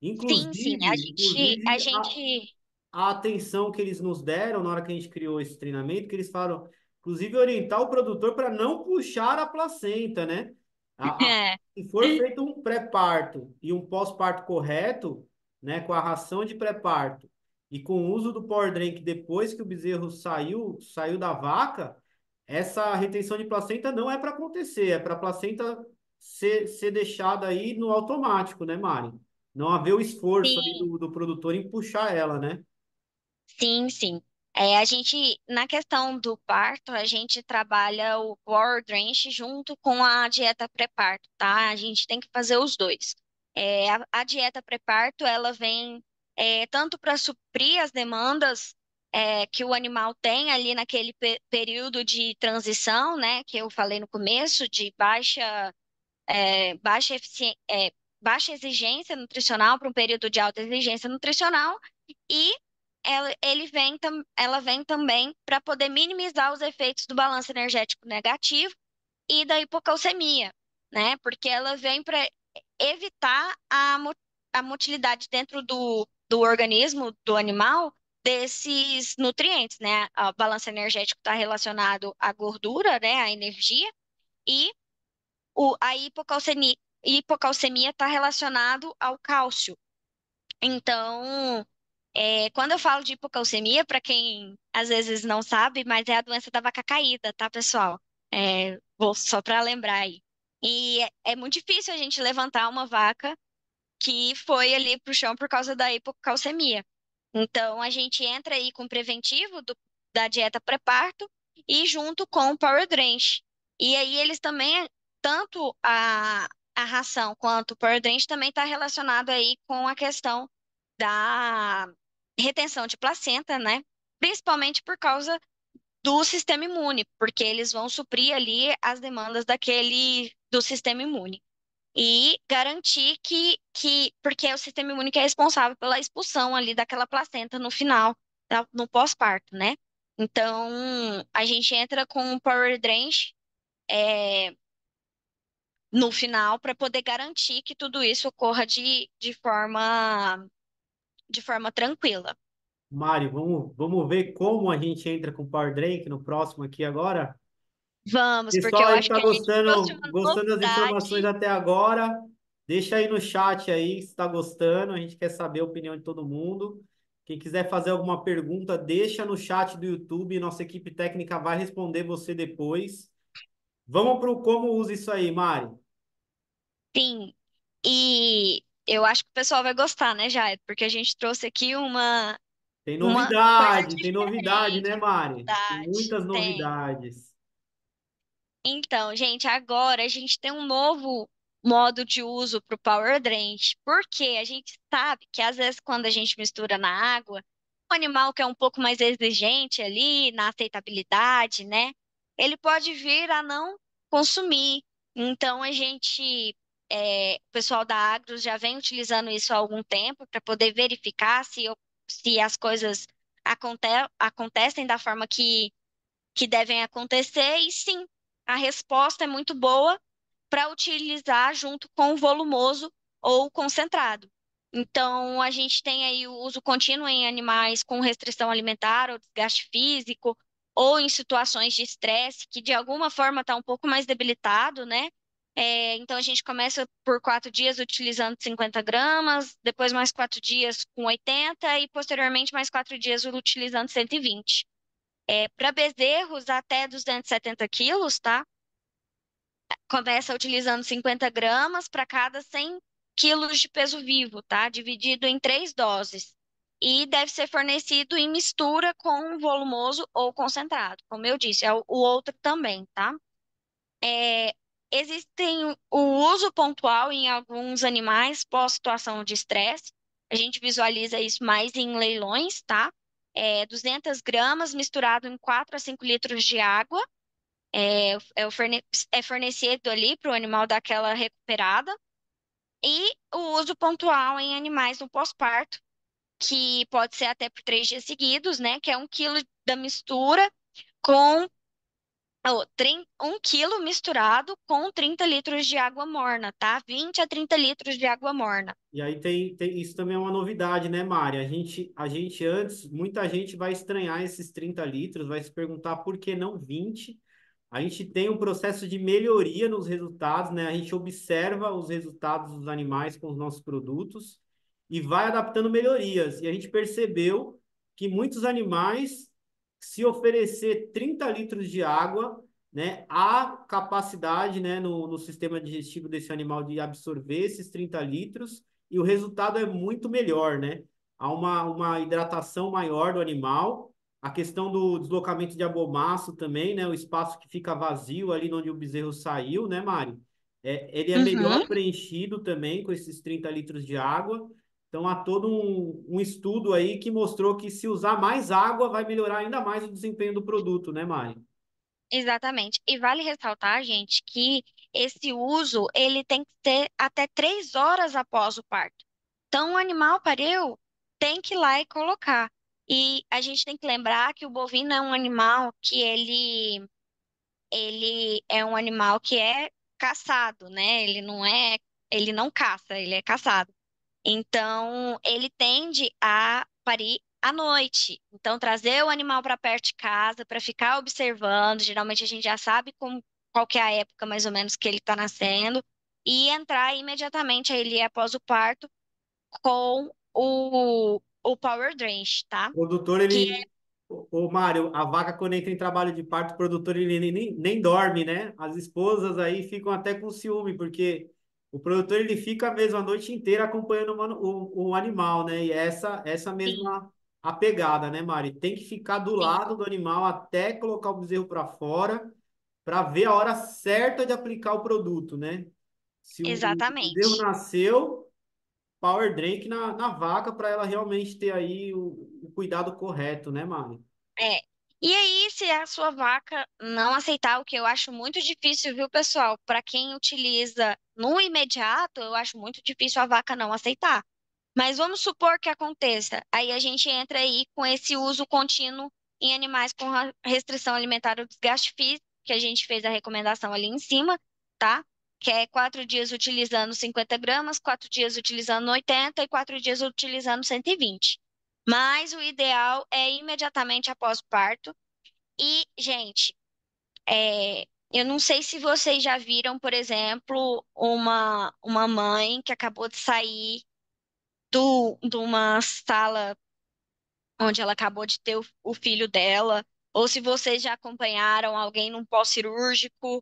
Sim, sim, Inclusive, a inclusive gente, a atenção que eles nos deram na hora que a gente criou esse treinamento, que eles falaram, inclusive, orientar o produtor para não puxar a placenta, né? é, Se for feito um pré-parto e um pós-parto correto, né, com a ração de pré-parto e com o uso do Power Drink depois que o bezerro saiu da vaca, essa retenção de placenta não é para acontecer, é para a placenta ser deixada aí no automático, né, Mari? Não haver o esforço aí sim. do produtor em puxar ela, né? Sim, sim. A gente, na questão do parto, a gente trabalha o Power Drench junto com a dieta pré-parto, tá? A gente tem que fazer os dois. A dieta pré-parto, ela vem tanto para suprir as demandas que o animal tem ali naquele período de transição, né? Que eu falei no começo, de baixa baixa exigência nutricional para um período de alta exigência nutricional e ela vem também para poder minimizar os efeitos do balanço energético negativo e da hipocalcemia, né? Porque ela vem para evitar a motilidade dentro do organismo do animal desses nutrientes, né? O balanço energético está relacionado à gordura, né? À energia e a hipocalcemia está relacionado ao cálcio. Então, quando eu falo de hipocalcemia, para quem às vezes não sabe, mas é a doença da vaca caída, tá, pessoal? Vou só para lembrar aí. E é muito difícil a gente levantar uma vaca que foi ali para o chão por causa da hipocalcemia. Então, a gente entra aí com o preventivo da dieta pré-parto e junto com o Power Drench. E aí eles também, tanto a ração quanto o Power Drench também está relacionado aí com a questão da retenção de placenta, né? Principalmente por causa do sistema imune, porque eles vão suprir ali as demandas do sistema imune e garantir porque é o sistema imune que é responsável pela expulsão ali daquela placenta no final, no pós-parto, né? Então, a gente entra com um Power Drench no final para poder garantir que tudo isso ocorra de forma tranquila. Mari, vamos ver como a gente entra com Power Drink no próximo aqui agora. Vamos, porque Pessoal eu aí que acho está que a gente trouxe uma gostando das informações novidade. até agora, deixa aí no chat aí se está gostando. A gente quer saber a opinião de todo mundo. Quem quiser fazer alguma pergunta, deixa no chat do YouTube. Nossa equipe técnica vai responder você depois. Vamos para o como usa isso aí, Mari. Sim, e eu acho que o pessoal vai gostar, né, Jair? Porque a gente trouxe aqui uma coisa Tem novidade, né, diferente, Mari? Tem verdade. muitas Tem. novidades. Então, gente, agora a gente tem um novo modo de uso para o Power Drench, porque a gente sabe que às vezes quando a gente mistura na água, o animal que é um pouco mais exigente ali na aceitabilidade, né? Ele pode vir a não consumir. Então, o pessoal da Agros já vem utilizando isso há algum tempo para poder verificar se as coisas acontecem da forma que devem acontecer, e sim, a resposta é muito boa para utilizar junto com o volumoso ou concentrado. Então, a gente tem aí o uso contínuo em animais com restrição alimentar ou desgaste físico, ou em situações de estresse, que de alguma forma está um pouco mais debilitado, né? Então, a gente começa por 4 dias utilizando 50 gramas, depois mais 4 dias com 80 e posteriormente mais 4 dias utilizando 120. Para bezerros até 270 quilos, tá? Começa utilizando 50 gramas para cada 100 quilos de peso vivo, tá? Dividido em 3 doses. E deve ser fornecido em mistura com volumoso ou concentrado. Como eu disse, é o outro também, tá? É, existem o uso pontual em alguns animais pós situação de estresse. A gente visualiza isso mais em leilões, tá? 200 gramas misturado em 4 a 5 litros de água. É fornecido ali para o animal dar aquela recuperada. E o uso pontual em animais no pós-parto, que pode ser até por 3 dias seguidos, né? Que é 1 quilo da mistura com 1 quilo misturado com 30 litros de água morna, tá? 20 a 30 litros de água morna. E aí isso também é uma novidade, né, Mari? A gente antes, muita gente vai estranhar esses 30 litros, vai se perguntar por que não 20. A gente tem um processo de melhoria nos resultados, né? A gente observa os resultados dos animais com os nossos produtos e vai adaptando melhorias. E a gente percebeu que muitos animais, se oferecer 30 litros de água, né, há capacidade, né, no sistema digestivo desse animal de absorver esses 30 litros e o resultado é muito melhor, né? Há uma hidratação maior do animal, a questão do deslocamento de abomaço também, né? O espaço que fica vazio ali onde o bezerro saiu, né, Mari? Ele é Uhum. melhor preenchido também com esses 30 litros de água. Então, há todo um estudo aí que mostrou que se usar mais água, vai melhorar ainda mais o desempenho do produto, né, Mari? Exatamente. E vale ressaltar, gente, que esse uso ele tem que ter até 3 horas após o parto. Então, o animal pariu, tem que ir lá e colocar. E a gente tem que lembrar que o bovino é um animal que ele é um animal que é caçado, né? Ele não caça, ele é caçado. Então, ele tende a parir à noite. Então, trazer o animal para perto de casa para ficar observando. Geralmente, a gente já sabe qual que é a época mais ou menos que ele está nascendo e entrar imediatamente aí após o parto com o Power Drench, tá? O produtor, Que o Mário, a vaca quando entra em trabalho de parto, o produtor ele nem dorme, né? As esposas aí ficam até com ciúme, porque o produtor ele fica mesmo a noite inteira acompanhando o animal, né? E essa sim, mesma a pegada, né, Mari? Tem que ficar do sim, lado do animal até colocar o bezerro para fora, para ver a hora certa de aplicar o produto, né? Se o bezerro exatamente. nasceu, Power Drink na vaca para ela realmente ter aí o cuidado correto, né, Mari? É. E aí, se a sua vaca não aceitar, o que eu acho muito difícil, viu, pessoal? Para quem utiliza no imediato, eu acho muito difícil a vaca não aceitar. Mas vamos supor que aconteça. Aí a gente entra aí com esse uso contínuo em animais com restrição alimentar ou desgaste físico, que a gente fez a recomendação ali em cima, tá? Que é 4 dias utilizando 50 gramas, 4 dias utilizando 80 e 4 dias utilizando 120. Mas o ideal é imediatamente após o parto. E, gente, eu não sei se vocês já viram, por exemplo, uma mãe que acabou de sair de uma sala onde ela acabou de ter o filho dela, ou se vocês já acompanharam alguém num pós-cirúrgico,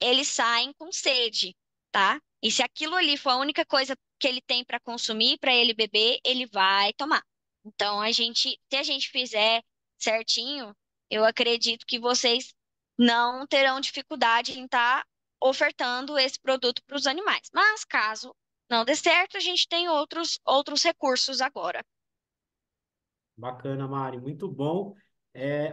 eles saem com sede, tá? E se aquilo ali for a única coisa que ele tem para consumir, para ele beber, ele vai tomar. Então, se a gente fizer certinho, eu acredito que vocês não terão dificuldade em estar ofertando esse produto para os animais. Mas caso não dê certo, a gente tem outros recursos agora. Bacana, Mari, muito bom.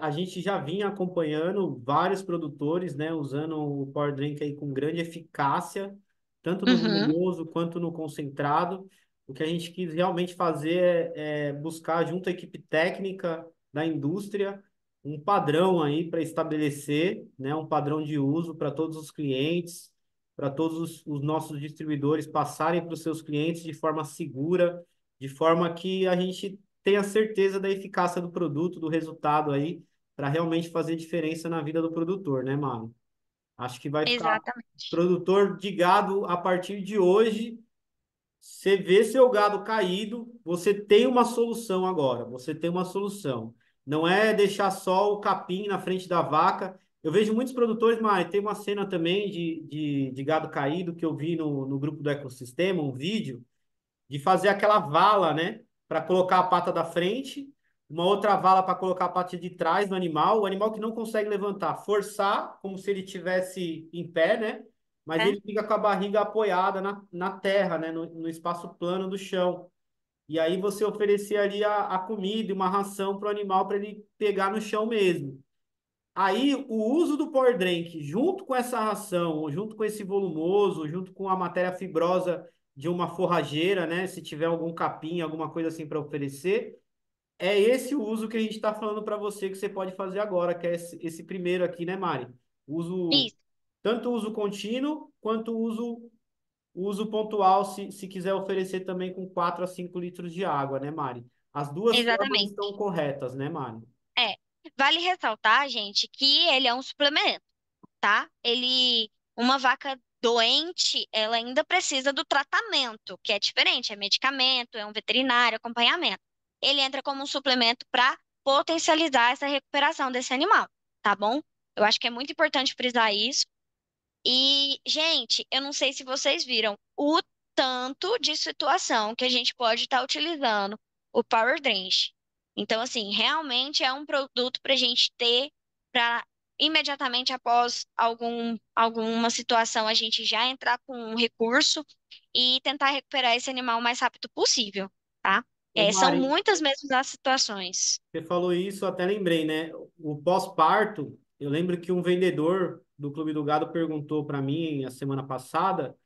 A gente já vinha acompanhando vários produtores, né, usando o Power Drink aí com grande eficácia, tanto no Uhum, volumoso quanto no concentrado. O que a gente quis realmente fazer é buscar, junto à equipe técnica da indústria, um padrão aí para estabelecer, né, um padrão de uso para todos os clientes, para todos os nossos distribuidores passarem para os seus clientes de forma segura, de forma que a gente tenha certeza da eficácia do produto, do resultado aí, para realmente fazer diferença na vida do produtor, né, mano? Acho que vai ficar exatamente. produtor de gado a partir de hoje. Você vê seu gado caído, você tem uma solução agora, você tem uma solução. Não é deixar só o capim na frente da vaca. Eu vejo muitos produtores, mas tem uma cena também de gado caído que eu vi no grupo do ecossistema, um vídeo, de fazer aquela vala, né? Para colocar a pata da frente, uma outra vala para colocar a parte de trás do animal, o animal que não consegue levantar, forçar, como se ele tivesse em pé, né? Mas É, ele fica com a barriga apoiada na terra, né? No espaço plano do chão. E aí você oferecer ali a comida e uma ração para o animal para ele pegar no chão mesmo. Aí o uso do Power Drink, junto com essa ração, junto com esse volumoso, junto com a matéria fibrosa de uma forrageira, né? Se tiver algum capim, alguma coisa assim para oferecer, é esse o uso que a gente está falando para você que você pode fazer agora, que é esse primeiro aqui, né, Mari? Uso, isso, tanto uso contínuo quanto uso pontual, se quiser oferecer também com 4 a 5 litros de água, né, Mari? As duas formas estão exatamente. corretas, né, Mari? É, vale ressaltar, gente, que ele é um suplemento, tá? Uma vaca doente, ela ainda precisa do tratamento, que é diferente, é medicamento, é um veterinário, acompanhamento. Ele entra como um suplemento para potencializar essa recuperação desse animal, tá bom? Eu acho que é muito importante frisar isso. E, gente, eu não sei se vocês viram o tanto de situação que a gente pode estar utilizando o Power Drench. Então, assim, realmente é um produto para a gente ter para imediatamente após alguma situação a gente já entrar com um recurso e tentar recuperar esse animal o mais rápido possível, tá? Ô, São Mari, muitas mesmo as situações. você falou isso, eu até lembrei, né? O pós-parto, eu lembro que um vendedor do Clube do Gado perguntou para mim a semana passada.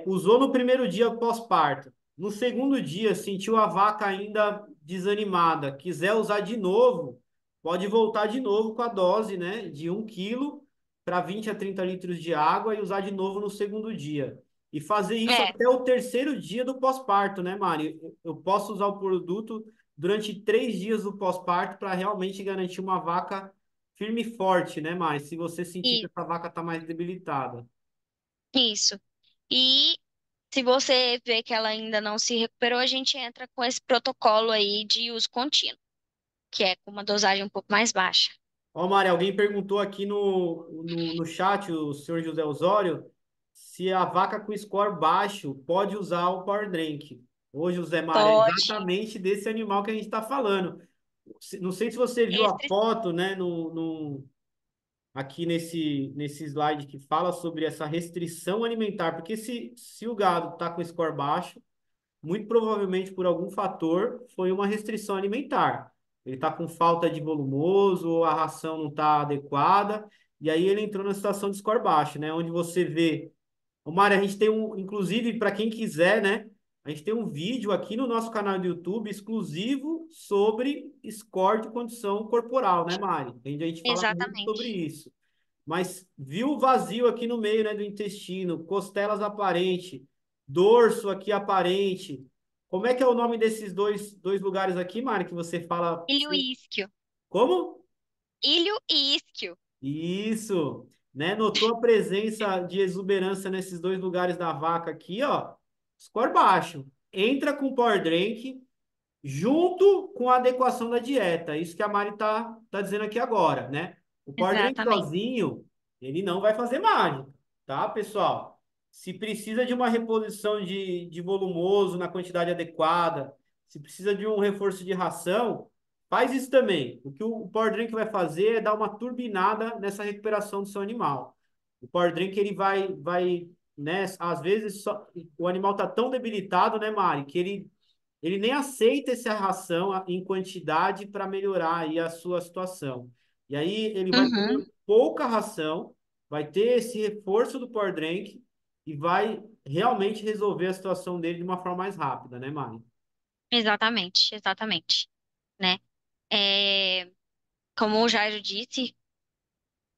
Usou no primeiro dia pós-parto. No segundo dia, sentiu a vaca ainda desanimada. Quiser usar de novo, pode voltar de novo com a dose, né? De 1 quilo para 20 a 30 litros de água e usar de novo no segundo dia. E fazer isso É, até o terceiro dia do pós-parto, né, Mari? Eu posso usar o produto durante 3 dias do pós-parto para realmente garantir uma vaca firme e forte, né, Mari? Se você sentir que e essa vaca está mais debilitada. isso. E se você vê que ela ainda não se recuperou, a gente entra com esse protocolo aí de uso contínuo, que é com uma dosagem um pouco mais baixa. Ó, Mari, alguém perguntou aqui no chat, o senhor José Osório, se a vaca com score baixo pode usar o Power Drink. Ô, José Mário, é Pode. exatamente desse animal que a gente está falando. Não sei se você viu a Esse, foto, né, aqui nesse slide que fala sobre essa restrição alimentar, porque se o gado está com score baixo, muito provavelmente por algum fator, foi uma restrição alimentar. Ele está com falta de volumoso, ou a ração não está adequada, e aí ele entrou na situação de score baixo, né? Onde você vê. O Mário, a gente tem inclusive, para quem quiser, né? A gente tem um vídeo aqui no nosso canal do YouTube exclusivo sobre score de condição corporal, né, Mari? A gente fala muito sobre exatamente. isso. Mas viu o vazio aqui no meio, né, do intestino, costelas aparente, dorso aqui aparente. Como é que é o nome desses dois lugares aqui, Mari, que você fala? Ilho e isquio. Como? Ilho e isquio. Isso, né? Notou a presença de exuberância nesses dois lugares da vaca aqui, ó. Score baixo. Entra com Power Drink, junto com a adequação da dieta. Isso que a Mari tá dizendo aqui agora, né? O Power Drink Exatamente. sozinho, ele não vai fazer mágica, tá, pessoal? Se precisa de uma reposição de volumoso na quantidade adequada, se precisa de um reforço de ração, faz isso também. O que o Power Drink vai fazer é dar uma turbinada nessa recuperação do seu animal. O Power Drink, ele vai, né? Às vezes o animal tá tão debilitado, né, Mari, que ele nem aceita essa ração em quantidade para melhorar aí a sua situação. E aí ele vai Uhum, comer pouca ração, vai ter esse reforço do Power Drink e vai realmente resolver a situação dele de uma forma mais rápida, né, Mari? exatamente, exatamente, né? É, como o Jairo disse,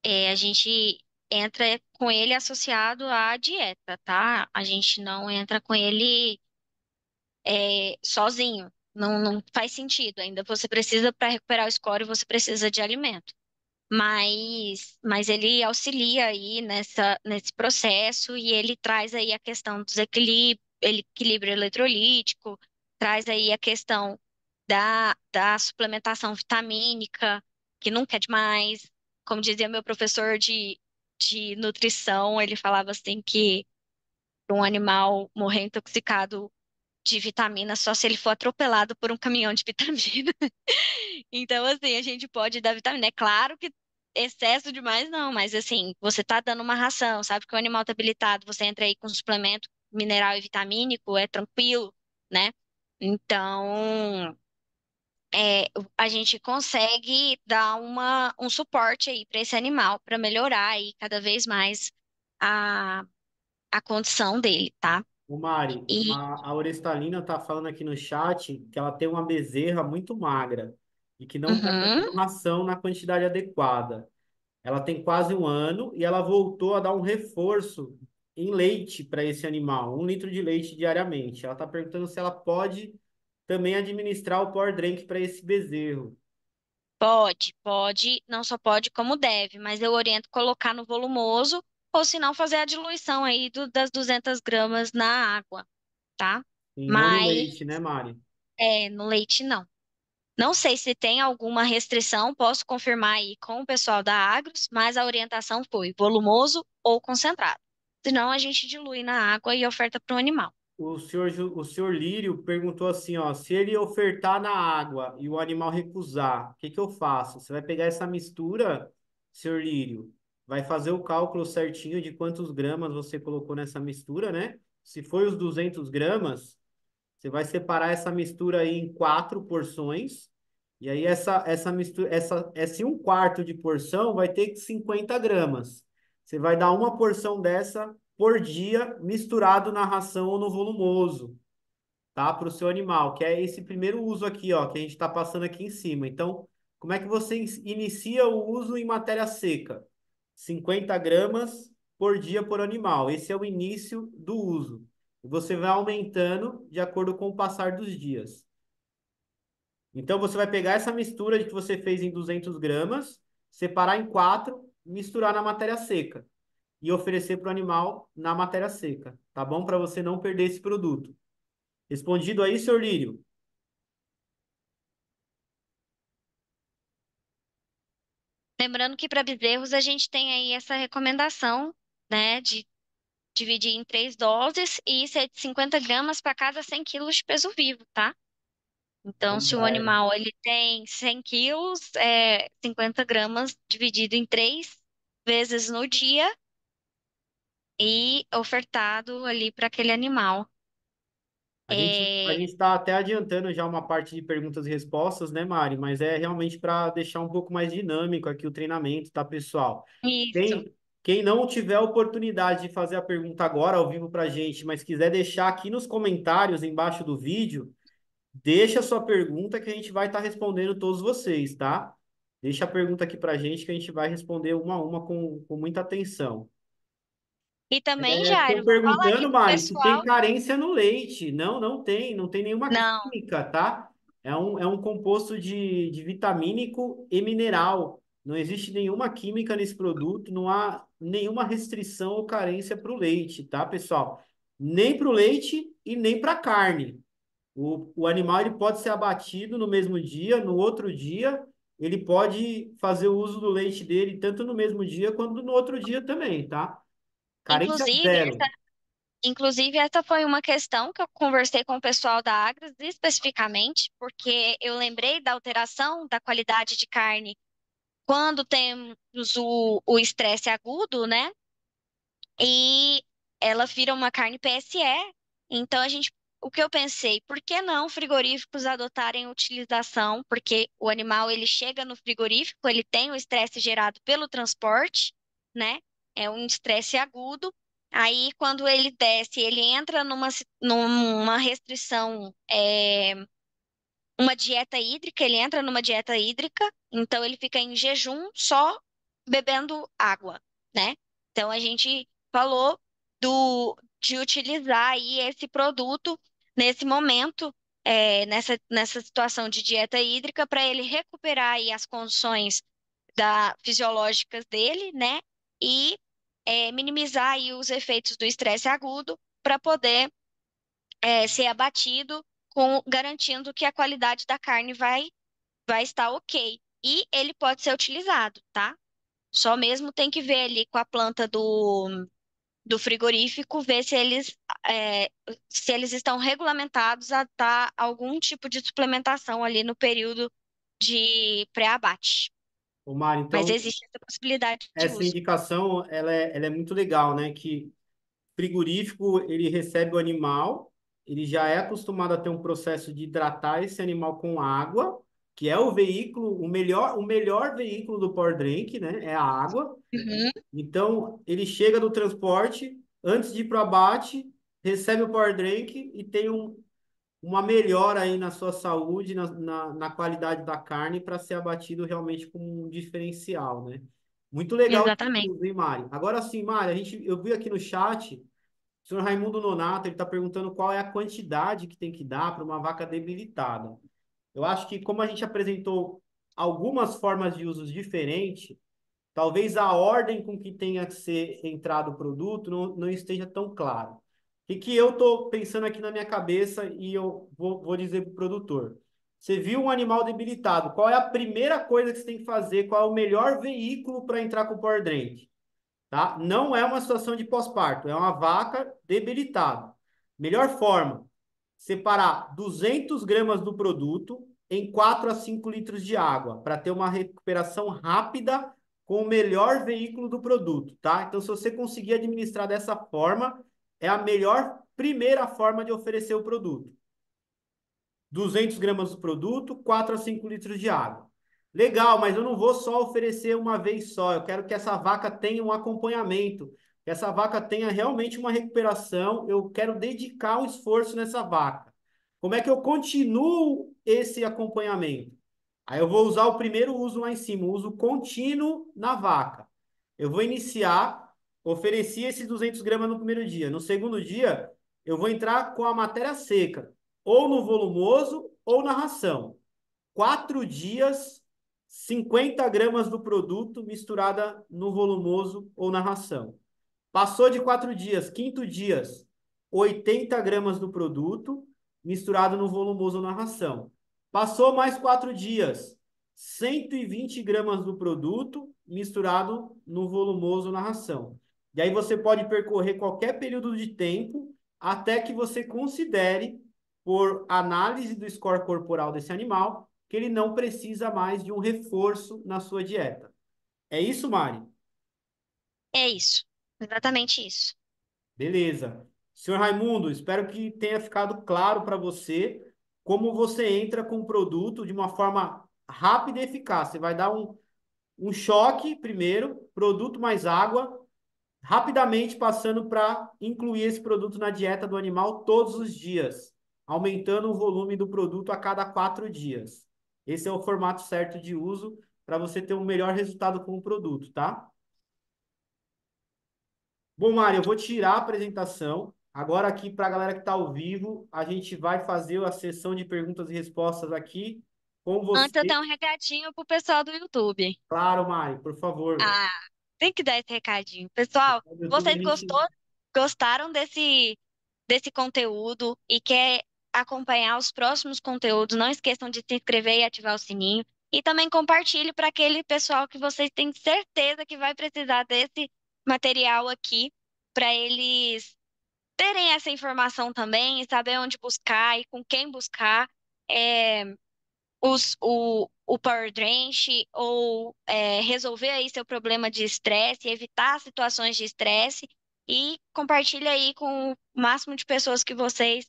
a gente entra com ele associado à dieta, tá? A gente não entra com ele sozinho. Não, não faz sentido. Ainda você precisa, para recuperar o score, você precisa de alimento. Mas ele auxilia aí nesse processo e ele traz aí a questão do equilíbrio eletrolítico, traz aí a questão da suplementação vitamínica, que nunca é demais. Como dizia meu professor de nutrição, ele falava assim que um animal morrer intoxicado de vitamina só se ele for atropelado por um caminhão de vitamina. Então, assim, a gente pode dar vitamina. É claro que excesso demais não, mas assim, você tá dando uma ração, sabe que o animal tá habilitado, você entra aí com suplemento mineral e vitamínico, é tranquilo, né? Então, é, a gente consegue dar um suporte aí para esse animal, para melhorar aí cada vez mais a, a condição dele, tá? O Mari, E, a Orestalina tá falando aqui no chat que ela tem uma bezerra muito magra e que não está uhum, dando ração na quantidade adequada. Ela tem quase um ano e ela voltou a dar um reforço em leite para esse animal, 1 litro de leite diariamente. Ela está perguntando se ela pode também administrar o Power Drink para esse bezerro. pode, não só pode como deve, mas eu oriento colocar no volumoso ou se não fazer a diluição aí das 200 gramas na água, tá? E não no Mas leite, né, Mari? no leite não. Não sei se tem alguma restrição, posso confirmar aí com o pessoal da Agros, mas a orientação foi volumoso ou concentrado. Senão a gente dilui na água e oferta para o animal. O senhor Lírio perguntou assim, ó, se ele ofertar na água e o animal recusar, o que que eu faço? Você vai pegar essa mistura, senhor Lírio, vai fazer o cálculo certinho de quantos gramas você colocou nessa mistura, né? Se foi os 200 gramas, você vai separar essa mistura aí em 4 porções. E aí essa mistura, esse 1/4 de porção vai ter 50 gramas. Você vai dar uma porção dessa por dia misturado na ração ou no volumoso, tá? Para o seu animal, que é esse primeiro uso aqui, ó, que a gente está passando aqui em cima. Então, como é que você inicia o uso em matéria seca? 50 gramas por dia por animal. Esse é o início do uso. Você vai aumentando de acordo com o passar dos dias. Então, você vai pegar essa mistura que você fez em 200 gramas, separar em quatro, misturar na matéria seca e oferecer para o animal na matéria seca, tá bom? Para você não perder esse produto. Respondido aí, senhor Lírio? Lembrando que para bezerros a gente tem aí essa recomendação, né, de dividir em 3 doses e ser de 50 gramas para cada 100 quilos de peso vivo, tá? Então, se o animal ele tem 100 quilos, 50 gramas dividido em 3 vezes no dia e ofertado ali para aquele animal. A É, gente está até adiantando já uma parte de perguntas e respostas, né, Mari? Mas é realmente para deixar um pouco mais dinâmico aqui o treinamento, tá, pessoal? isso. Quem não tiver a oportunidade de fazer a pergunta agora ao vivo para a gente, mas quiser deixar aqui nos comentários embaixo do vídeo, deixa a sua pergunta que a gente vai estar respondendo todos vocês, tá? Deixa a pergunta aqui para a gente que a gente vai responder uma a uma com muita atenção. E também, Estão Jairo, fala aqui perguntando, pro Mari, se tem pessoal. carência no leite. Não, não tem nenhuma Não, química, tá? É um composto de vitamínico e mineral. Não existe nenhuma química nesse produto, não há nenhuma restrição ou carência para o leite, tá, pessoal? Nem para o leite e nem para a carne. O animal ele pode ser abatido no mesmo dia, no outro dia, ele pode fazer o uso do leite dele tanto no mesmo dia quanto no outro dia também, tá? Carência inclusive, zero. inclusive essa foi uma questão que eu conversei com o pessoal da Agras especificamente, porque eu lembrei da alteração da qualidade de carne quando temos o estresse agudo, né? E ela vira uma carne PSE. Então o que eu pensei, por que não frigoríficos adotarem a utilização? Porque o animal ele chega no frigorífico, ele tem o estresse gerado pelo transporte, né? É um estresse agudo. Aí quando ele desce, ele entra numa restrição, uma dieta hídrica, ele entra numa dieta hídrica, então ele fica em jejum só bebendo água, né? Então a gente falou de utilizar aí esse produto nesse momento, nessa situação de dieta hídrica, para ele recuperar aí as condições fisiológicas dele, né? E minimizar aí os efeitos do estresse agudo para poder ser abatido garantindo que a qualidade da carne vai estar ok. E ele pode ser utilizado, tá? Só mesmo tem que ver ali com a planta do frigorífico, ver é, se eles estão regulamentados a dar algum tipo de suplementação ali no período de pré-abate. Ô, Mari, Mas então existe essa possibilidade de essa uso. indicação ela é muito legal, né? Que frigorífico ele recebe o animal, ele já é acostumado a ter um processo de hidratar esse animal com água, que é o veículo, o melhor veículo do Power Drink, né? É a água. Uhum, Então, ele chega do transporte, antes de ir para o abate, recebe o Power Drink e tem uma melhora aí na sua saúde, na qualidade da carne, para ser abatido realmente como um diferencial, né? Muito legal exatamente. isso, hein, Mari? Agora sim, Mari, eu vi aqui no chat, o senhor Raimundo Nonato, ele está perguntando qual é a quantidade que tem que dar para uma vaca debilitada. Eu acho que como a gente apresentou algumas formas de usos diferentes, talvez a ordem com que tenha que ser entrado o produto não esteja tão clara. O que eu estou pensando aqui na minha cabeça e eu vou dizer para o produtor? Você viu um animal debilitado, qual é a primeira coisa que você tem que fazer? Qual é o melhor veículo para entrar com o Power Drink? Tá? Não é uma situação de pós-parto, é uma vaca debilitada. Melhor forma, separar 200 gramas do produto em 4 a 5 litros de água, para ter uma recuperação rápida com o melhor veículo do produto, tá? Então, se você conseguir administrar dessa forma, é a melhor primeira forma de oferecer o produto. 200 gramas do produto, 4 a 5 litros de água. Legal, mas eu não vou só oferecer uma vez só. Eu quero que essa vaca tenha um acompanhamento, que essa vaca tenha realmente uma recuperação. Eu quero dedicar um esforço nessa vaca. Como é que eu continuo esse acompanhamento? Aí eu vou usar o primeiro uso lá em cima, o uso contínuo na vaca. Eu vou iniciar, ofereci esses 200 gramas no primeiro dia. No segundo dia, eu vou entrar com a matéria seca ou no volumoso ou na ração. 4 dias, 50 gramas do produto misturada no volumoso ou na ração. Passou de 4 dias, quinto dia, 80 gramas do produto misturado no volumoso ou na ração. Passou mais 4 dias, 120 gramas do produto misturado no volumoso ou na ração. E aí você pode percorrer qualquer período de tempo até que você considere, por análise do score corporal desse animal, que ele não precisa mais de um reforço na sua dieta. É isso, Mari? É isso. Exatamente isso. Beleza. Senhor Raimundo, espero que tenha ficado claro para você como você entra com o produto de uma forma rápida e eficaz. Você vai dar um choque primeiro, produto mais água, rapidamente passando para incluir esse produto na dieta do animal todos os dias, aumentando o volume do produto a cada 4 dias. Esse é o formato certo de uso para você ter um melhor resultado com o produto, tá? Bom, Mário, eu vou tirar a apresentação. Agora, aqui para a galera que está ao vivo, a gente vai fazer a sessão de perguntas e respostas aqui com Antes eu você. tenho um recadinho pro pessoal do YouTube. Claro, Mário, por favor. Ah, tem que dar esse recadinho. Pessoal, No YouTube a vocês gente. gostaram desse conteúdo e quer acompanhar os próximos conteúdos, não esqueçam de se inscrever e ativar o sininho. E também compartilhe para aquele pessoal que vocês têm certeza que vai precisar desse material aqui, para eles terem essa informação também e saber onde buscar e com quem buscar. É, o Power Drench ou resolver aí seu problema de estresse, evitar situações de estresse e compartilha aí com o máximo de pessoas que vocês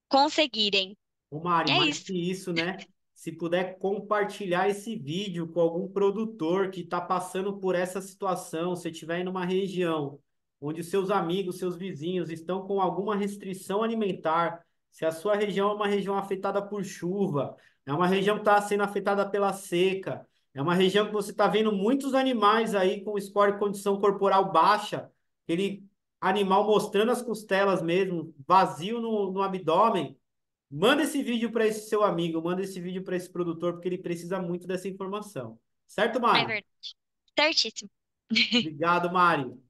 conseguirem. Ô, Mari, É mais isso. que isso, né? Se puder compartilhar esse vídeo com algum produtor que está passando por essa situação, se estiver em uma região onde seus amigos, seus vizinhos estão com alguma restrição alimentar, se a sua região é uma região afetada por chuva, é uma região que está sendo afetada pela seca, é uma região que você está vendo muitos animais aí com score de condição corporal baixa, aquele animal mostrando as costelas mesmo, vazio no abdômen. Manda esse vídeo para esse seu amigo, manda esse vídeo para esse produtor, porque ele precisa muito dessa informação. Certo, É Mário? verdade. Certíssimo. Obrigado, Mário.